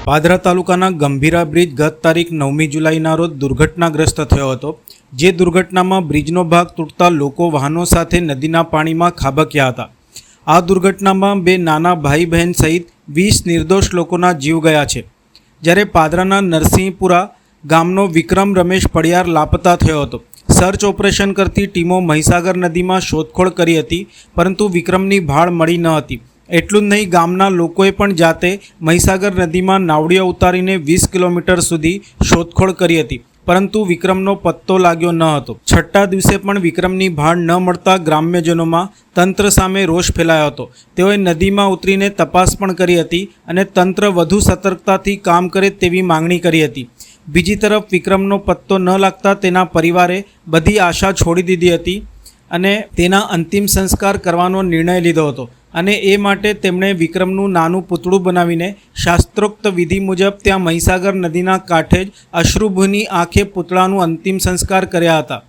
પાદરા તાલુકાના ગંભીરા બ્રિજ ગત તારીખ 9મી જુલાઈના રોજ દુર્ઘટનાગ્રસ્ત થયો હતો। જે દુર્ઘટનામાં બ્રિજનો ભાગ તૂટતા લોકો વાહનો સાથે નદીના પાણીમાં ખાબક્યા હતા। આ દુર્ઘટનામાં 2 નાના ભાઈ બહેન સહિત 20 નિર્દોષ લોકોના જીવ ગયા છે। જ્યારે પાદરાના નરસિંહપુરા ગામનો વિક્રમ રમેશ પડિયાર લાપતા થયો હતો। સર્ચ ઓપરેશન કરતી ટીમો મહીસાગર નદીમાં શોધખોળ કરી હતી, પરંતુ વિક્રમની ભાળ મળી ન હતી। એટલું જ નહીં, ગામના લોકોએ પણ જાતે મહીસાગર નદીમાં નાવડીઓ ઉતારીને 20 કિલોમીટર સુધી શોધખોળ કરી હતી, પરંતુ વિક્રમનો પત્તો લાગ્યો ન હતો। છઠ્ઠા દિવસે પણ વિક્રમની ભાળ ન મળતા ગ્રામ્યજનોમાં તંત્ર સામે રોષ ફેલાયો હતો। તેઓએ નદીમાં ઉતરીને તપાસ પણ કરી હતી અને તંત્ર વધુ સતર્કતાથી કામ કરે તેવી માંગણી કરી હતી। બીજી તરફ વિક્રમનો પત્તો ન લાગતા તેના પરિવારે બધી આશા છોડી દીધી હતી અને તેના અંતિમ સંસ્કાર કરવાનો નિર્ણય લીધો હતો। અને એ માટે તેમણે વિક્રમનું નાનું પૂતળું બનાવીને શાસ્ત્રોક્ત વિધિ મુજબ ત્યાં મહીસાગર નદીના કાંઠે જ અશ્રુભૂની આંખે પૂતળાનું અંતિમ સંસ્કાર કર્યા હતા।